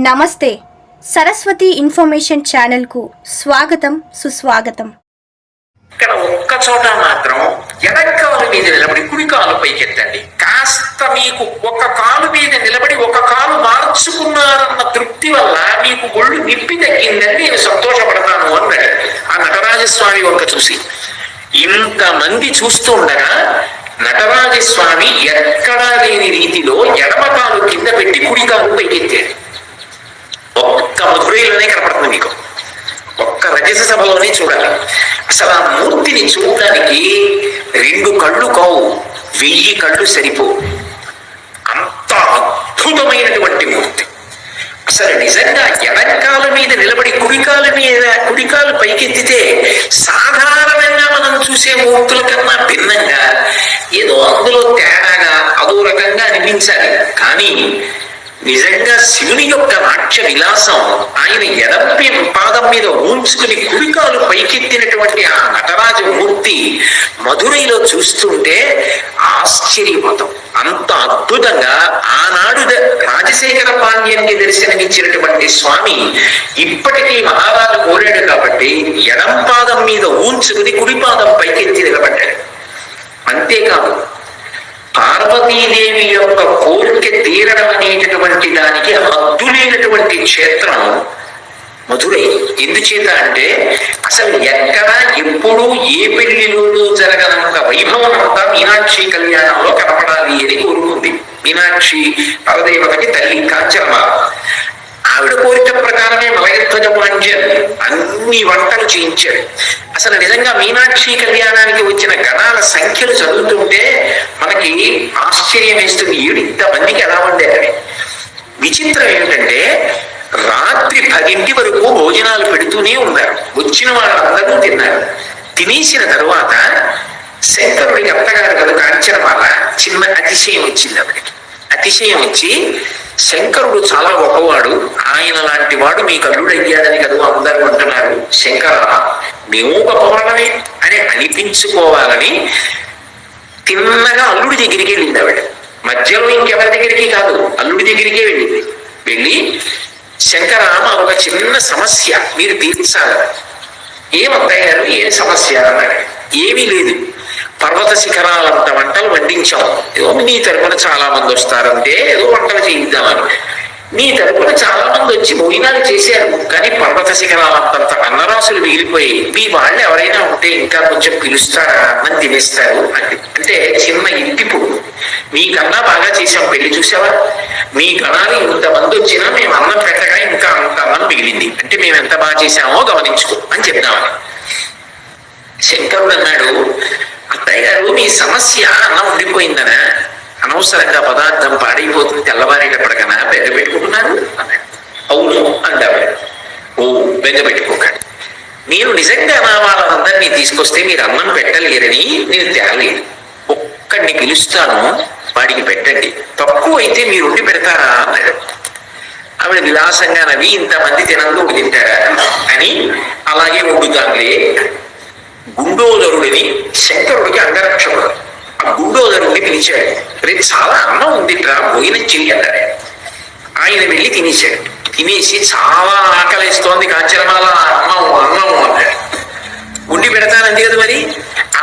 నమస్తే. సరస్వతి ఇన్ఫర్మేషన్ ఛానల్కు స్వాగతం, సుస్వాగతం. ఇక్కడ ఒక్క చోట మాత్రం ఎడం కాలు మీద నిలబడి కుడి కాలు పైకెత్తండి. కాస్త మీకు ఒక కాలు మీద నిలబడి ఒక కాలు మార్చుకున్నారన్న తృప్తి వల్ల మీకు ఒళ్ళు నిప్పి తగ్గిందని నేను సంతోషపడతాను అన్నాడు ఆ నటరాజస్వామి వంక చూసి. ఇంతమంది చూస్తూ ఉండగా నటరాజస్వామి ఎక్కడా లేని రీతిలో ఎడమ కాలు కింద పెట్టి కుడి కాలు పైకెత్తాడు. ఒక్క మధురైలోనే కనపడుతుంది మీకు, ఒక్క రజస సభలోనే చూడాలి. అసలు ఆ మూర్తిని చూడడానికి 2 కళ్ళు కావు, 1000 కళ్ళు సరిపో. అంత అద్భుతమైనటువంటి మూర్తి. అసలు నిజంగా ఎడంకాల మీద నిలబడి కుడికాలు పైకెత్తితే సాధారణంగా మనం చూసే మూర్తుల కన్నా భిన్నంగా ఏదో అందులో తేడాగా అదో రకంగా అనిపించాలి. కానీ నిజంగా శివుని యొక్క నాట్య విలాసం ఆయన ఎడపి పాదం మీద ఉంచుకుని కుడికాలు పైకెత్తినటువంటి ఆ నటరాజ మూర్తి మధురైలో చూస్తుంటే ఆశ్చర్యపోతాం. అంత అద్భుతంగా ఆనాడు రాజశేఖర పాండ్యానికి దర్శనమిచ్చినటువంటి స్వామి ఇప్పటికీ మహారాజు కోరాడు కాబట్టి ఎడం పాదం మీద ఉంచుకుని కుడి పాదం పైకెత్తి నిలబడ్డాడు. అంతేకాదు పార్వతీదేవి యొక్క కోరిక తీరడం అనేటటువంటి దానికి హద్దులేనటువంటి క్షేత్రం మధురై. ఎందుచేత అంటే అసలు ఎక్కడ ఎప్పుడు ఏ పెళ్లిలోనూ జరగనంత వైభవం అంతా మీనాక్షి కళ్యాణంలో కనపడాలి అని కోరుకుంది. మీనాక్షి పరదేవతకి తల్లి కాంచనమాల. ఆవిడ కోరిక ప్రకారమే మలయధ్వజ పాండ్యన్ అన్ని వంటలు చేయించాడు. అసలు నిజంగా మీనాక్షి కళ్యాణానికి వచ్చిన గణాల సంఖ్యలు చదువుతుంటే మనకి ఆశ్చర్యం వేస్తుంది. ఇంతమందికి ఎలా వండారని. విచిత్రం ఏమిటంటే రాత్రి 10 వరకు భోజనాలు పెడుతూనే ఉన్నారు. వచ్చిన వాళ్ళందరూ తిన్నారు. తినేసిన తరువాత శంకరుడికి అత్తగారు కదా కాంచనమాల, చిన్న అతిశయం వచ్చింది ఆవిడకి. అతిశయం వచ్చి శంకరుడు చాలా గొప్పవాడు, ఆయన లాంటి వాడు మీకు అల్లుడయ్యాడని కదా అందరూ అంటున్నారు. శంకర మేము గొప్పవాళ్ళమే అని అనిపించుకోవాలని తిన్నగా అల్లుడి దగ్గరికి వెళ్ళింది ఆవిడ. మధ్యలో ఇంకెవరి దగ్గరికి కాదు, అల్లుడి దగ్గరికే వెళ్ళింది. వెళ్ళి శంకర మాకు ఒక చిన్న సమస్య మీరు తీర్చాలి. ఏమత్తయ్య గారు ఏం సమస్య అన్నాడు. ఏమీ లేదు, పర్వత శిఖరాలంత వంటలు వండించాం. ఏదో నీ తరపున చాలా మంది వస్తారంటే ఏదో వంటలు చేయిద్దామని. నీ తరపున చాలా మంది వచ్చి భోజనాలు చేశారు, కానీ పర్వత శిఖరాలంతంత అన్నరాసులు మిగిలిపోయి మీ వాళ్ళు ఎవరైనా ఉంటే ఇంకా కొంచెం పిలుస్తారా అని తినేస్తారు అంటే చిన్న ఇంటిప్పుడు మీకన్నా బాగా చేసాం పెళ్లి. చూసావా మీ గణాలు ఇంతమంది వచ్చినా మేము అన్నం పెట్టగా ఇంకా అంత అన్నం మిగిలింది అంటే మేము ఎంత బాగా చేశామో గమనించుకో అని చెప్దామని. శంకరుడు అన్నాడు, అత్తయ్య గారు మీ సమస్య అన్నం ఉండిపోయిందనా, అనవసరంగా పదార్థం పాడైపోతుంది తెల్లవారేటప్పటికన్నా బెంగ పెట్టుకుంటున్నారు అన్నాడు. అవును అందావిడ. ఓ బెంగ పెట్టుకోకండి, నేను నిజంగా నా వాళ్ళందరినీ తీసుకొస్తే మీరు అన్నం పెట్టలేరని నేను తేలేదు. ఒక్కడిని పిలుస్తాను, వాడికి పెట్టండి, తక్కువ అయితే మీరు ఉండి పెడతారా అన్నాడు. ఆవిడ విలాసంగా నవ్వి ఇంతమంది తినందుకు తింటారా అని అలాగే వండుతాంలే. గుండోదరుడిని శంకరుడికి అంగరక్షకుడు ఆ గుండోదరుడిని పిలిచాడు. రేపు చాలా అన్నం ఉందిట్రా భోజనం చెయ్యి అన్నాడు. ఆయన వెళ్ళి తినేశాడు. తినేసి చాలా ఆకలిస్తోంది కాంచనమాల, అన్నం అన్నం అన్నాడు. ఉండి పెడతానంది కదా మరి.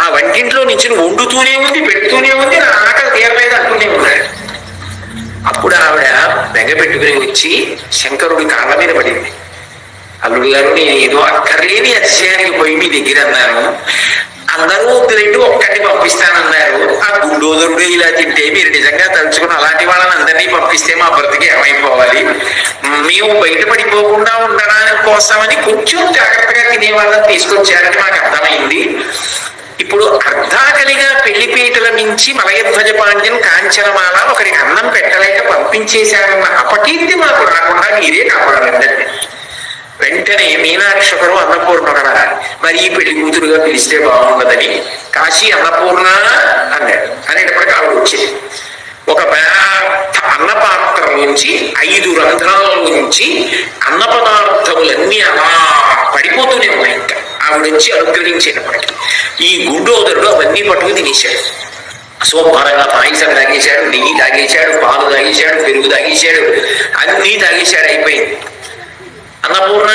ఆ వంటింట్లో నుంచి వండుతూనే ఉంది, పెడుతూనే ఉంది, నా ఆకలి తీరలేదు అంటూనే ఉన్నాడు. అప్పుడు ఆవిడ బెంగ పెట్టుకుని వచ్చి శంకరుడి కాళ్ళ మీద పడింది. అల్లుడు గారు నేను ఏదో అక్కర్లేని అతిశయానికి పోయి మీ దగ్గర అన్నాను, అందరూ వద్దులేంటి ఒక్కడిని పంపిస్తానన్నారు. ఆ గుండోదరుడు ఇలా తింటే మీరు నిజంగా తలుచుకుని అలాంటి వాళ్ళని అందరినీ పంపిస్తే మా బ్రతికి ఏమైపోవాలి, మేము బయటపడిపోకుండా ఉండడానికి కోసమని కొంచెం జాగ్రత్తగా తినేవాళ్ళని తీసుకొచ్చారని మాకు అర్థమైంది. ఇప్పుడు అర్ధాకలిగా పెళ్లిపీటల నుంచి మలయధ్వజ పాండ్యం కాంచనమాల ఒకరికి అన్నం పెట్టలేక పంపించేశారన్న అపకీర్తి మాకు రాకుండా మీరే కాపాడండి. వెంటనే మీనాక్షకుడు అన్నపూర్ణ మరి ఈ పెళ్లి కూతురుగా పిలిస్తే బాగుండదని కాశీ అన్నపూర్ణ అన్నాడు. అనేటప్పటికీ ఆవిడ వచ్చింది. ఒక అన్నపాత్ర నుంచి 5 రంధ్రాల నుంచి అన్న పదార్థములన్నీ అలా పడిపోతూనే ఉన్నాయి. ఇంకా ఆవిడ వచ్చి అనుగ్రహించేటప్పటికి ఈ గుండోదరుడు అవన్నీ పట్టుకు తినేశాడు. శుభ్రంగా పాయసం తాగేశాడు, నెయ్యి తాగేశాడు, పాలు తాగేశాడు, పెరుగు తాగేశాడు, అన్నీ తాగేశాడు. అయిపోయింది. అన్నపూర్ణ,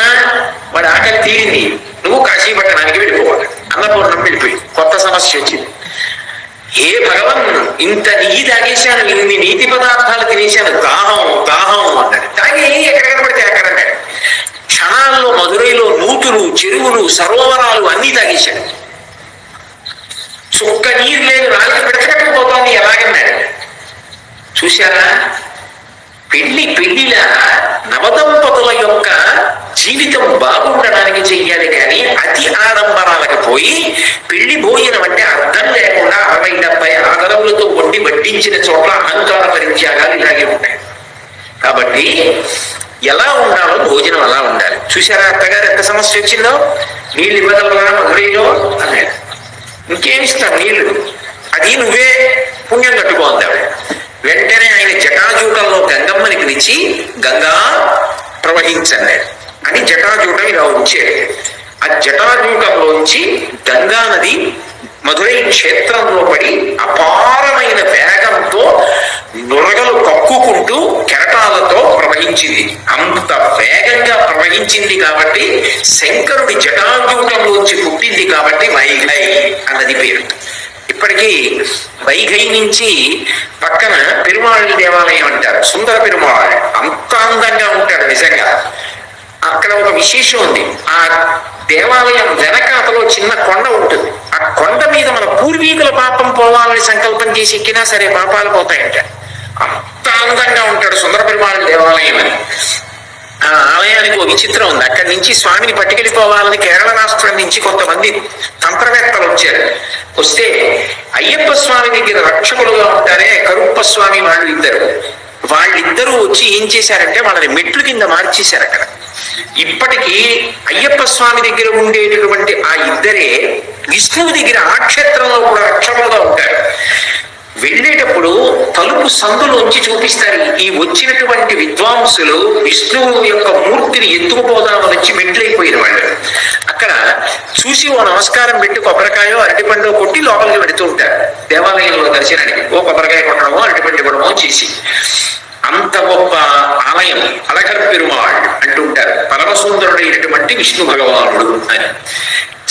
వాడి ఆకలి తీరింది, నువ్వు కాశీపట్టణానికి వెళ్ళిపోవాలి. అన్నపూర్ణం వెళ్ళిపోయింది. కొత్త సమస్య వచ్చింది. ఏ భగవన్, ఇంత నెయ్యి తాగేశాను, ఇన్ని నీతి పదార్థాలు తినేశాను, దాహం దాహం అన్నాడు. తాగి ఎక్కడ కనబడితే అక్కడ అన్నాడు. క్షణాల్లో మధురైలో నూతులు, చెరువులు, సరోవరాలు అన్నీ తాగేశాడు. చుక్క నీరు లేదు, నాలుగు పెడతకపోతోంది, ఎలాగన్నాడు. చూశారా, పెళ్లిలా నవదంపతుల యొక్క జీవితం బాగుండడానికి చెయ్యాలి కానీ అతి ఆడంబరాలకు పోయి పెళ్లి భోజనం అంటే అర్థం లేకుండా 60-70 ఆదరవులతో వండి వడ్డించిన చోట్ల అహంకార పరిత్యాగాలు ఇలాగే ఉంటాయి. కాబట్టి ఎలా ఉండాలో భోజనం అలా ఉండాలి. చూశారా అత్తగారు ఎంత సమస్య వచ్చిందో, నీళ్ళు ఇవ్వగలరా మధురైలో అన్నాడు. ఇంకేమిస్తాం నీళ్లు, అది నువ్వే పుణ్యం కట్టుకోందాడు. వెంటనే ఆయన జటాజూటంలో గంగమ్మని పిలిచి గంగా ప్రవహించన్నాడు అని జటాజూటం ఇలా ఉంచాడు. ఆ జటాజూటంలోంచి గంగా నది మధురై క్షేత్రంలో పడి అపారమైన వేగంతో నురగలు కక్కుకుంటూ కెరటాలతో ప్రవహించింది. అంత వేగంగా ప్రవహించింది కాబట్టి శంకరుడి జటాజూటంలోంచి పుట్టింది కాబట్టి వైఘై అన్నది పేరు. ఇప్పటికీ వైఘై నుంచి పక్కన పెరుమాళ్ దేవాలయం అంటారు, సుందర పెరుమాళ్. అంత అందంగా ఉంటాడు నిజంగా. అక్కడ ఒక విశేషం ఉంది. ఆ దేవాలయం వెనకాతలో చిన్న కొండ ఉంటుంది. ఆ కొండ మీద మన పూర్వీకుల పాపం పోవాలని సంకల్పం చేసి ఎక్కినా సరే పాపాలు పోతాయంట. అంత అందంగా ఉంటాడు సుందర పెరుమాళ్ దేవాలయం అని. ఆ ఆలయానికి ఒక విచిత్రం ఉంది. అక్కడి నుంచి స్వామిని పట్టుకెళ్ళిపోవాలని కేరళ రాష్ట్రం నుంచి కొంతమంది తంత్రవేత్తలు వచ్చారు. వస్తే అయ్యప్ప స్వామి దగ్గర రక్షకులుగా ఉంటారే కరుప్ప స్వామి వాళ్ళిద్దరూ వచ్చి ఏం చేశారంటే వాళ్ళని మెట్లు కింద మార్చేశారు. అక్కడ ఇప్పటికీ అయ్యప్ప స్వామి దగ్గర ఉండేటటువంటి ఆ ఇద్దరే విష్ణువు దగ్గర ఆ క్షేత్రంలో కూడా రక్షకులుగా ఉంటారు. వెళ్ళేటప్పుడు తలుపు సందులోంచి చూపిస్తారు. ఈ వచ్చినటువంటి విద్వాంసులు విష్ణువు యొక్క మూర్తిని ఎత్తుకుపోదామని వచ్చి మెట్లైపోయిన వాళ్ళు అక్కడ చూసి ఓ నమస్కారం పెట్టి కొబ్బరికాయో అరటిపండు కొట్టి లోపలికి పెడుతూ ఉంటారు. దేవాలయంలో దర్శనానికి ఓ కొబ్బరికాయ కొట్టడమో అరటిపండు ఇవ్వడమో చేసి. అంత గొప్ప ఆలయం అలగర్ పెరుమాళ్ అంటుంటారు, పరమసుందరుడైనటువంటి విష్ణు భగవానుడు అని.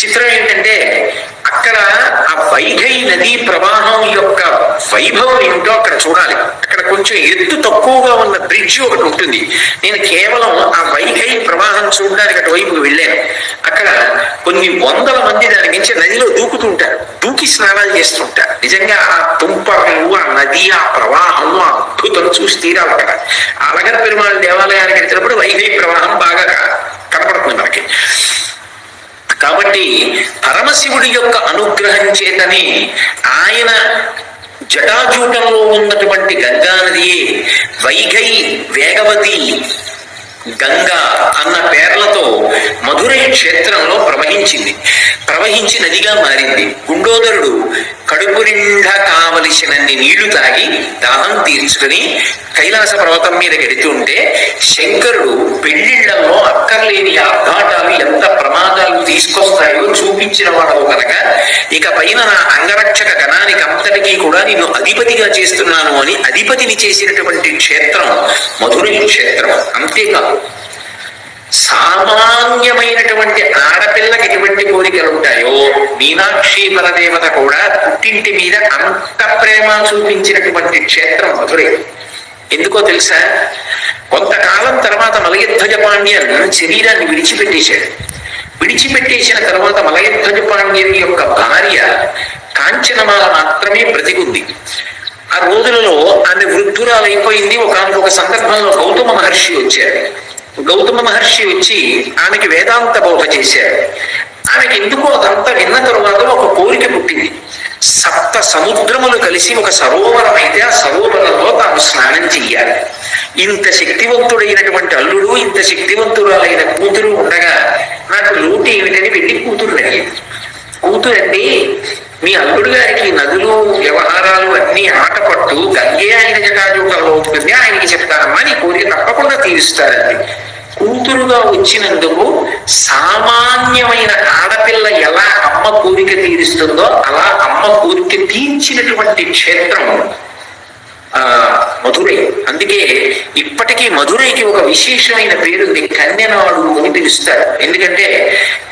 చిత్రం ఏంటంటే అక్కడ ఆ వైఘై నదీ ప్రవాహం యొక్క వైభవం ఏమిటో అక్కడ చూడాలి. అక్కడ కొంచెం ఎత్తు తక్కువగా ఉన్న బ్రిడ్జ్ ఒకటి ఉంటుంది. నేను కేవలం ఆ వైఘై ప్రవాహం చూడడానికి అటువైపుకి వెళ్ళాను. అక్కడ కొన్ని వందల మంది దాని నుంచి నదిలో దూకుతుంటారు, దూకి స్నానాలు చేస్తుంటారు. నిజంగా ఆ తుంపర్లు, ఆ నది, ఆ ప్రవాహం, ఆ అద్భుతం చూసి తీరాలి. అక్కడ అలగర్ పెరుమాళ్ దేవాలయానికి వెళ్తున్నప్పుడు వైఘై ప్రవాహం బాగా కనపడుతుంది మనకి. కాబట్టి పరమశివుడి యొక్క అనుగ్రహం చేతనే ఆయన జటాజూటంలో ఉన్నటువంటి గంగా నదియే వైఘై, వేగవతి, గంగా అన్న పేర్లతో మధురై క్షేత్రంలో ప్రవహించి నదిగా మారింది. గుండోదరుడు కడుపు నిండా కావలసినన్ని నీళ్లు తాగి దాహం తీర్చుకుని కైలాస పర్వతం మీద గెడుతుంటే శంకరుడు పెళ్లిళ్లలో అక్కర్లేని ఆఘాటాలు ఎంత ప్రమాదాలు తీసుకొస్తాయో చూపించిన వాడు కనుక ఇక పైన నా అంగరక్షక గణానికి అంతటికీ కూడా నిన్ను అధిపతిగా చేస్తున్నాను అని అధిపతిని చేసినటువంటి క్షేత్రం మధురై క్షేత్రం. అంతేకాదు సామాన్యమైనటువంటి ఆడపిల్లకి ఎటువంటి కోరికలు ఉంటాయో మీనాక్షి పరదేవత కూడా పుట్టింటి మీద అంత ప్రేమ చూపించినటువంటి క్షేత్రం మధురై. ఎందుకో తెలుసా, కొంతకాలం తర్వాత మలయధ్వజ పాండ్యన్ శరీరాన్ని విడిచిపెట్టేసిన తర్వాత మలయధ్వజ పాండ్యన్ యొక్క భార్య కాంచనమాల మాత్రమే బ్రతికుంది. ఆ రోజులలో ఆమె వృద్ధురాలైపోయింది. ఒకనొక సందర్భంలో గౌతమ మహర్షి వచ్చారు. గౌతమ మహర్షి వచ్చి ఆమెకి వేదాంత బోధ చేశారు. ఆమెకి ఎందుకో అదంతా విన్న తరువాత ఒక కోరిక పుట్టింది. 7 సముద్రములు కలిసి ఒక సరోవరం అయితే ఆ సరోవరంలో తాను స్నానం చెయ్యాలి. ఇంత శక్తివంతుడైనటువంటి అల్లుడు, ఇంత శక్తివంతురాలైన కూతురు ఉండగా నాకు లోటు ఏమిటని వెళ్ళి కూతురు అడిగింది. కూతురండి, మీ అల్లుడు గారికి నదులు, వ్యవహారాలు అన్ని ఆటపట్టు, గంగే ఆయన జటాజూటంలో ఉంటుంది, ఆయనకి చెప్తారమ్మా నీ కోరిక తప్పకుండా తీరుస్తారండి. కూతురుగా వచ్చినందుకు సామాన్యమైన ఆడపిల్ల ఎలా అమ్మ కోరిక తీరుస్తుందో అలా అమ్మ కోరిక తీర్చినటువంటి క్షేత్రం మధురై. అందుకే ఇప్పటికీ మధురైకి ఒక విశేషమైన పేరుంది, కన్యనాడు అని పిలుస్తారు. ఎందుకంటే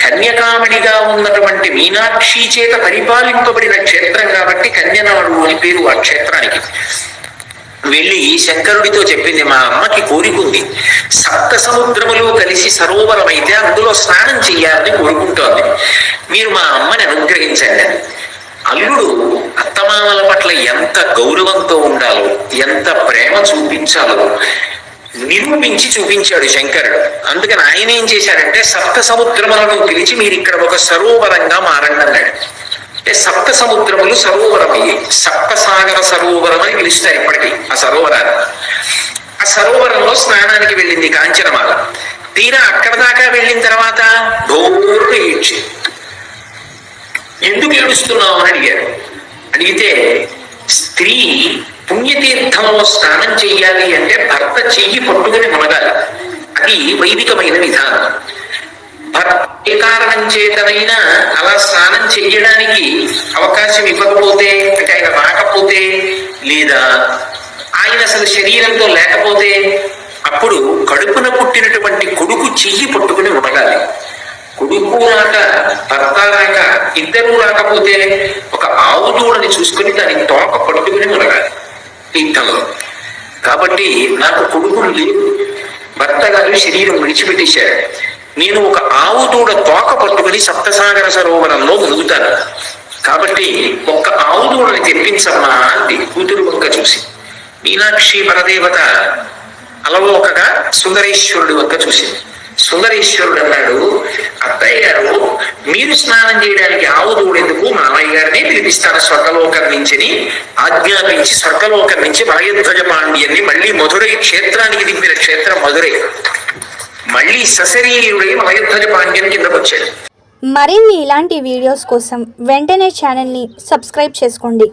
కన్యకామణిగా ఉన్నటువంటి మీనాక్షి చేత పరిపాలింపబడిన క్షేత్రం కాబట్టి కన్యనాడు అని పేరు ఆ క్షేత్రానికి. వెళ్ళి శంకరుడితో చెప్పింది, మా అమ్మకి కోరికుంది, సప్త సముద్రములు కలిసి సరోవరం అయితే అందులో స్నానం చెయ్యాలని కోరుకుంటోంది, మీరు మా అమ్మని అనుగ్రహించండి. అల్లుడు అత్తమామల పట్ల ఎంత గౌరవంతో ఉండాలో, ఎంత ప్రేమ చూపించాలో నిరూపించి చూపించాడు శంకరుడు. అందుకని ఆయన ఏం చేశాడంటే సప్త సముద్రములను పిలిచి మీరు ఇక్కడ ఒక సరోవరంగా మారండి అన్నాడు. అంటే సప్త సముద్రములు సరోవరం అయ్యి సప్తసాగర సరోవరం అని పిలుస్తారు ఇప్పటికీ ఆ సరోవరాన్ని. ఆ సరోవరంలో స్నానానికి వెళ్ళింది కాంచనమాల. తీరా అక్కడ దాకా వెళ్ళిన తర్వాత ఘోరుగా ఏడ్చి, ఎందుకు ఏడుస్తున్నావు అని అడిగారు. అడిగితే స్త్రీ పుణ్యతీర్థంలో స్నానం చెయ్యాలి అంటే భర్త చెయ్యి పట్టుకుని మునగాలి, అది వైదికమైన విధానం. భర్త ఏ కారణం చేతనైనా అలా స్నానం చెయ్యడానికి అవకాశం ఇవ్వకపోతే, అంటే ఆయన రాకపోతే, లేదా ఆయన అసలు శరీరంతో లేకపోతే, అప్పుడు కడుపున పుట్టినటువంటి కొడుకు చెయ్యి పట్టుకుని మునగాలి. కొడుకు రాక భర్త రాక ఇద్దరు రాకపోతే ఒక ఆవు దూడని చూసుకుని దాని తోక పట్టుకుని మునగాలి తీర్థంలో. కాబట్టి నాకు కొడుకులు లేవు, భర్త గారు శరీరం విడిచిపెట్టేశారు, నేను ఒక ఆవు దూడ తోక పట్టుకుని సప్తసాగర సరోవరంలో మునుగుతాను, కాబట్టి ఒక్క ఆవు దూడని తెప్పించమ్మా అంది కూతురు వంక చూసి. మీనాక్షి పరదేవత అలవోకగా సుందరేశ్వరుడి వంక చూసింది. సుందరేశ్వరుడు అన్నాడు, అత్తయ్య గారు మీరు స్నానం చేయడానికి ఆవు దూడెందుకు, మామయ్య గారినే పిలిపిస్తాను స్వర్గలోకం నుంచి ఆజ్ఞాపించి స్వర్గలోకం నుంచి మలయధ్వజ పాండ్యాన్ని మళ్ళీ మధురై క్షేత్రానికి దింపిన క్షేత్రం మధురై. మళ్ళీ సశరీరుడై మలయధ్వజ పాండ్యం కిందకు వచ్చాడు. మరిన్ని ఇలాంటి వీడియోస్ కోసం వెంటనే ఛానల్ని సబ్స్క్రైబ్ చేసుకోండి.